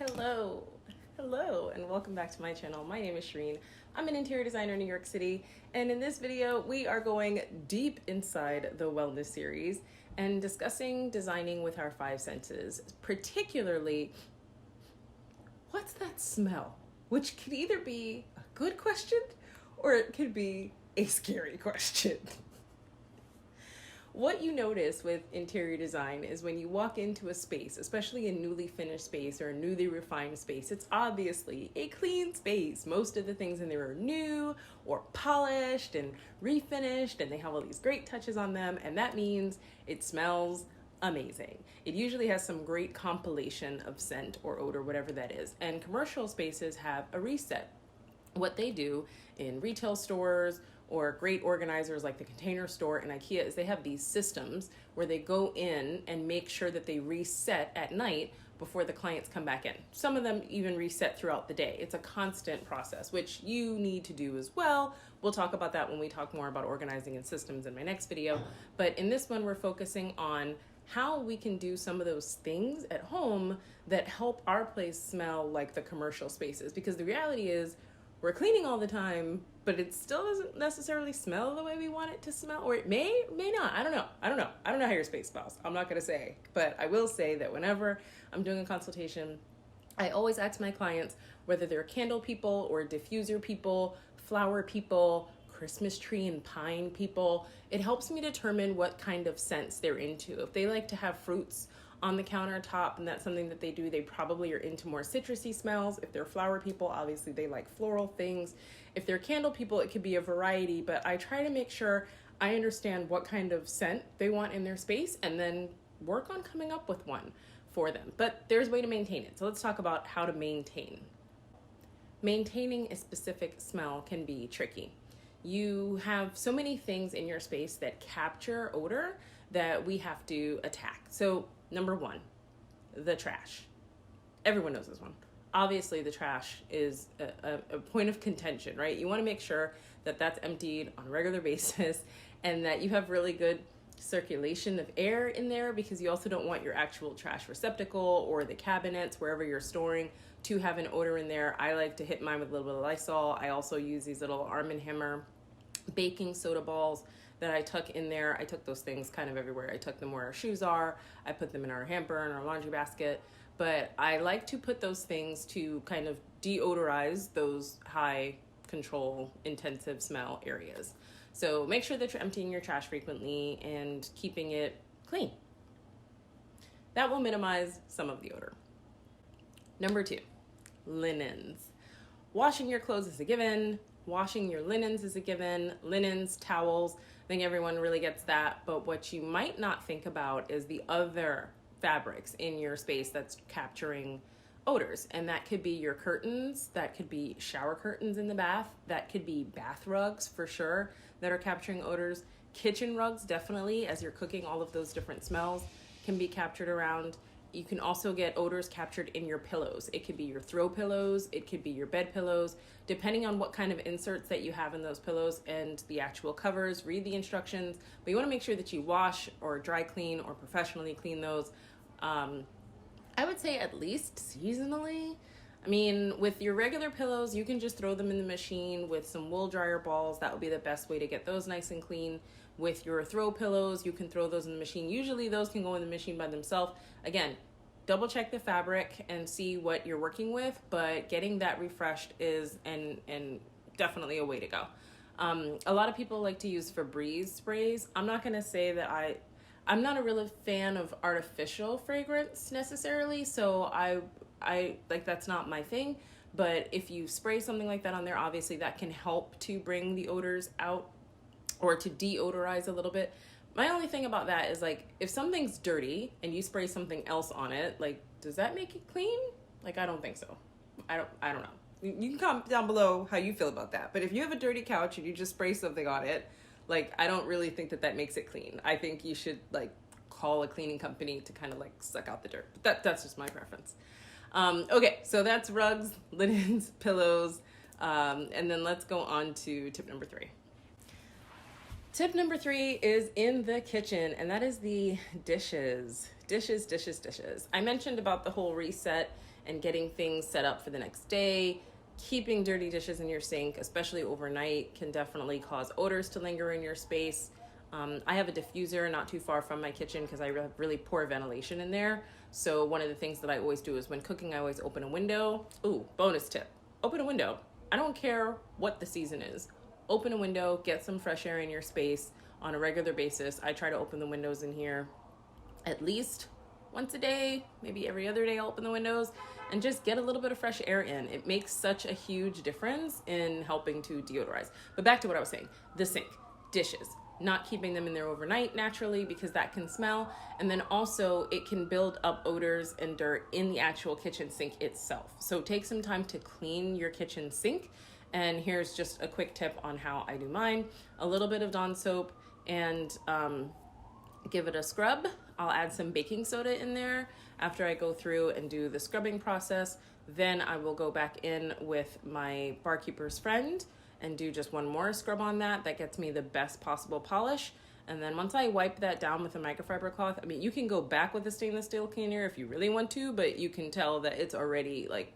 Hello, hello, and welcome back to my channel. My name is Shareen. I'm an interior designer in New York City, and in this video, we are going deep inside the wellness series and discussing designing with our five senses, particularly, what's that smell? Which could either be a good question or it could be a scary question. What you notice with interior design is when you walk into a space, especially a newly finished space or a newly refined space, it's obviously a clean space. Most of the things in there are new or polished and refinished, and they have all these great touches on them, and that means it smells amazing. It usually has some great compilation of scent or odor, whatever that is, and commercial spaces have a reset. What they do in retail stores or great organizers like the Container Store and IKEA is they have these systems where they go in and make sure that they reset at night before the clients come back in. Some of them even reset throughout the day. It's a constant process, which you need to do as well. We'll talk about that when we talk more about organizing and systems in my next video. But in this one, we're focusing on how we can do some of those things at home that help our place smell like the commercial spaces. Because the reality is, we're cleaning all the time, but it still doesn't necessarily smell the way we want it to smell, or it may not. I don't know how your space smells. I'm not gonna say, but I will say that whenever I'm doing a consultation, I always ask my clients whether they're candle people or diffuser people, flower people, Christmas tree and pine people. It helps me determine what kind of scents they're into. If they like to have fruits on the countertop, and that's something that they do, they probably are into more citrusy smells. If they're flower people, obviously they like floral things. If they're candle people, it could be a variety, but I try to make sure I understand what kind of scent they want in their space and then work on coming up with one for them. But there's a way to maintain it. So let's talk about how to maintain. Maintaining a specific smell can be tricky. You have so many things in your space that capture odor that we have to attack. So number one, the trash. Everyone knows this one. Obviously, the trash is a point of contention, right? You want to make sure that that's emptied on a regular basis and that you have really good circulation of air in there, because you also don't want your actual trash receptacle or the cabinets, wherever you're storing, to have an odor in there. I like to hit mine with a little bit of Lysol. I also use these little Arm & Hammer baking soda balls that I tuck in there. I tuck those things kind of everywhere. I tuck them where our shoes are. I put them in our hamper and our laundry basket. But I like to put those things to kind of deodorize those high control, intensive smell areas. So make sure that you're emptying your trash frequently and keeping it clean. That will minimize some of the odor. Number two, linens. Washing your clothes is a given. Washing your linens is a given. Linens, towels, I think everyone really gets that. But what you might not think about is the other fabrics in your space that's capturing odors. And that could be your curtains, that could be shower curtains in the bath, that could be bath rugs for sure that are capturing odors. Kitchen rugs, definitely, as you're cooking, all of those different smells can be captured around. You can also get odors captured in your pillows. It could be your throw pillows, it could be your bed pillows, depending on what kind of inserts that you have in those pillows and the actual covers. Read the instructions, but you want to make sure that you wash or dry clean or professionally clean those. I would say at least seasonally. I mean, with your regular pillows, you can just throw them in the machine with some wool dryer balls. That would be the best way to get those nice and clean. With your throw pillows, you can throw those in the machine. Usually those can go in the machine by themselves. Again, double check the fabric and see what you're working with, but getting that refreshed is and definitely a way to go. A lot of people like to use Febreze sprays. I'm not gonna say that I'm not a real fan of artificial fragrance necessarily, so I like, that's not my thing. But if you spray something like that on there, obviously that can help to bring the odors out or to deodorize a little bit. My only thing about that is, like, if something's dirty and you spray something else on it, like, does that make it clean? Like, I don't think so. I don't know. You can comment down below how you feel about that. But if you have a dirty couch and you just spray something on it, like, I don't really think that that makes it clean. I think you should, like, call a cleaning company to kind of, like, suck out the dirt. But that's just my preference. Okay, so that's rugs, linens, pillows, and then let's go on to tip number 3. Tip number 3 is in the kitchen, and that is the dishes. Dishes, dishes, dishes. I mentioned about the whole reset and getting things set up for the next day. Keeping dirty dishes in your sink, especially overnight, can definitely cause odors to linger in your space. I have a diffuser not too far from my kitchen because I have really poor ventilation in there. So one of the things that I always do is when cooking, I always open a window. Ooh, bonus tip. Open a window. I don't care what the season is. Open a window, get some fresh air in your space on a regular basis. I try to open the windows in here at least once a day, maybe every other day I'll open the windows and just get a little bit of fresh air in. It makes such a huge difference in helping to deodorize. But back to what I was saying, the sink, dishes, not keeping them in there overnight naturally because that can smell. And then also it can build up odors and dirt in the actual kitchen sink itself. So take some time to clean your kitchen sink. And here's just a quick tip on how I do mine. A little bit of Dawn soap and give it a scrub. I'll add some baking soda in there after I go through and do the scrubbing process. Then I will go back in with my barkeeper's friend and do just one more scrub on that. That gets me the best possible polish. And then once I wipe that down with a microfiber cloth, I mean, you can go back with a stainless steel cleaner if you really want to, but you can tell that it's already like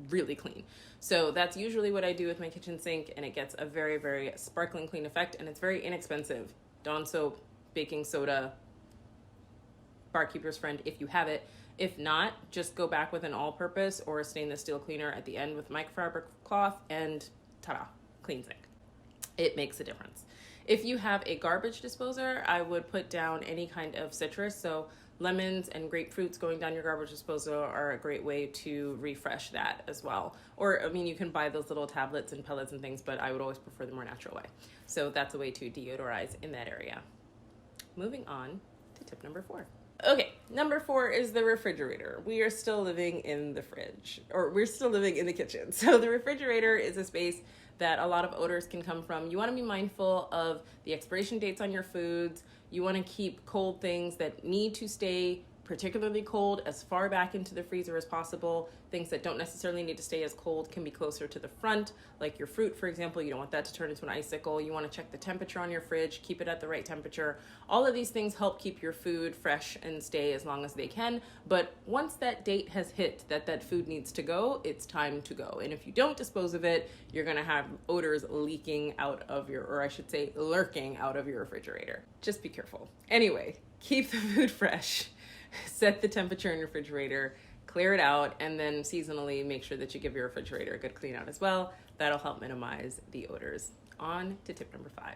really clean. So that's usually what I do with my kitchen sink, and it gets a very, very sparkling clean effect, and it's very inexpensive. Dawn soap, baking soda, barkeeper's friend if you have it. If not, just go back with an all-purpose or a stainless steel cleaner at the end with microfiber cloth, and ta-da, clean sink. It makes a difference. If you have a garbage disposer, I would put down any kind of citrus. So lemons and grapefruits going down your garbage disposal are a great way to refresh that as well. Or, I mean, you can buy those little tablets and pellets and things, but I would always prefer the more natural way. So that's a way to deodorize in that area. Moving on to tip number 4. Okay, number 4 is the refrigerator. We are still living in the fridge, or we're still living in the kitchen. So the refrigerator is a space that a lot of odors can come from. You want to be mindful of the expiration dates on your foods. You want to keep cold things that need to stay particularly cold as far back into the freezer as possible. Things that don't necessarily need to stay as cold can be closer to the front, like your fruit, for example. You don't want that to turn into an icicle. You want to check the temperature on your fridge, keep it at the right temperature. All of these things help keep your food fresh and stay as long as they can. But once that date has hit that food needs to go, it's time to go. And if you don't dispose of it, you're going to have odors leaking out of your, or I should say lurking out of your refrigerator. Just be careful. Anyway, keep the food fresh. Set the temperature in your refrigerator, clear it out, and then seasonally make sure that you give your refrigerator a good clean out as well. That'll help minimize the odors. On to tip number 5.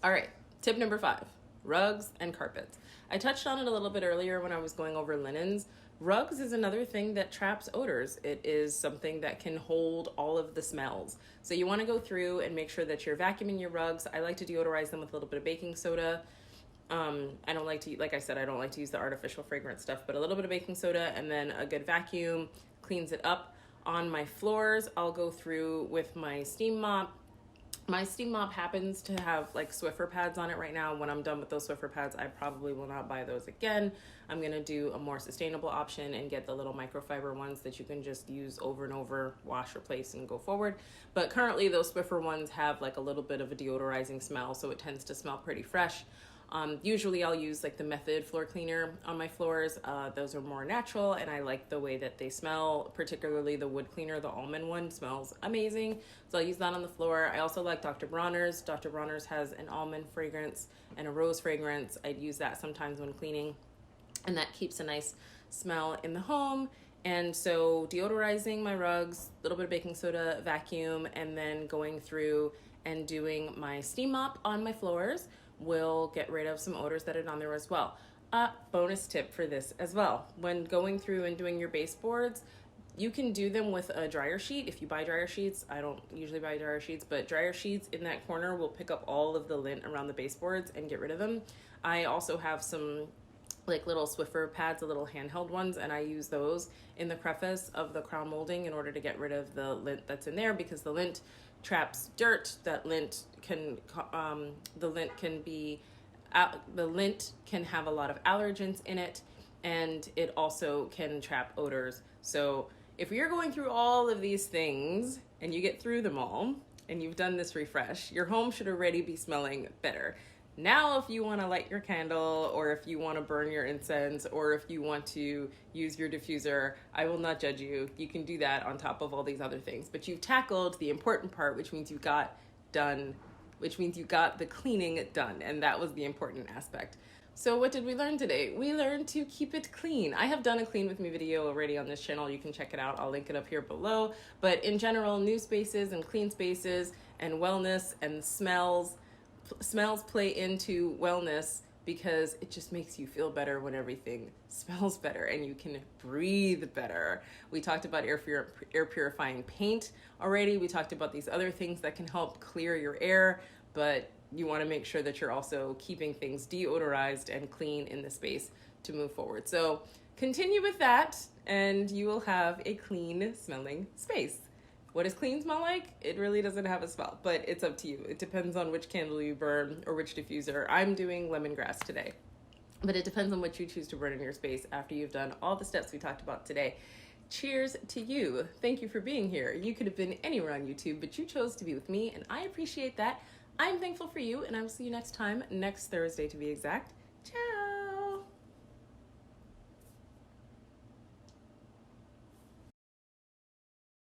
All right, tip number 5, rugs and carpets. I touched on it a little bit earlier when I was going over linens. Rugs is another thing that traps odors. It is something that can hold all of the smells. So you want to go through and make sure that you're vacuuming your rugs. I like to deodorize them with a little bit of baking soda. I don't like to, like I said, I don't like to use the artificial fragrance stuff, but a little bit of baking soda and then a good vacuum cleans it up. On my floors, I'll go through with my steam mop. My steam mop happens to have like Swiffer pads on it right now. When I'm done with those Swiffer pads, I probably will not buy those again. I'm going to do a more sustainable option and get the little microfiber ones that you can just use over and over, wash, replace, and go forward. But currently those Swiffer ones have like a little bit of a deodorizing smell, so it tends to smell pretty fresh. Usually I'll use like the Method floor cleaner on my floors. Those are more natural and I like the way that they smell, particularly the wood cleaner. The almond one smells amazing. So I'll use that on the floor. I also like Dr. Bronner's. Dr. Bronner's has an almond fragrance and a rose fragrance. I'd use that sometimes when cleaning, and that keeps a nice smell in the home. And so deodorizing my rugs, a little bit of baking soda, vacuum, and then going through and doing my steam mop on my floors will get rid of some odors that are on there as well. Bonus tip for this as well. When going through and doing your baseboards, you can do them with a dryer sheet. If you buy dryer sheets, I don't usually buy dryer sheets, but dryer sheets in that corner will pick up all of the lint around the baseboards and get rid of them. I also have some like little Swiffer pads, the little handheld ones, and I use those in the crevice of the crown molding in order to get rid of the lint that's in there, because the lint traps dirt. That lint can the lint can have a lot of allergens in it, and it also can trap odors. So if you're going through all of these things and you get through them all, and you've done this refresh, your home should already be smelling better. Now, if you want to light your candle, or if you want to burn your incense, or if you want to use your diffuser, I will not judge you. You can do that on top of all these other things. But you've tackled the important part, which means you got the cleaning done, and that was the important aspect. So what did we learn today? We learned to keep it clean. I have done a clean with me video already on this channel. You can check it out. I'll link it up here below. But in general, new spaces and clean spaces and wellness and smells play into wellness, because it just makes you feel better when everything smells better and you can breathe better. We talked about air purifying paint already. We talked about these other things that can help clear your air, but you want to make sure that you're also keeping things deodorized and clean in the space to move forward. So continue with that and you will have a clean smelling space. What does clean smell like? It really doesn't have a smell, but it's up to you. It depends on which candle you burn or which diffuser. I'm doing lemongrass today, but it depends on what you choose to burn in your space after you've done all the steps we talked about today. Cheers to you. Thank you for being here. You could have been anywhere on YouTube, but you chose to be with me, and I appreciate that. I'm thankful for you, and I will see you next time, next Thursday to be exact. Ciao.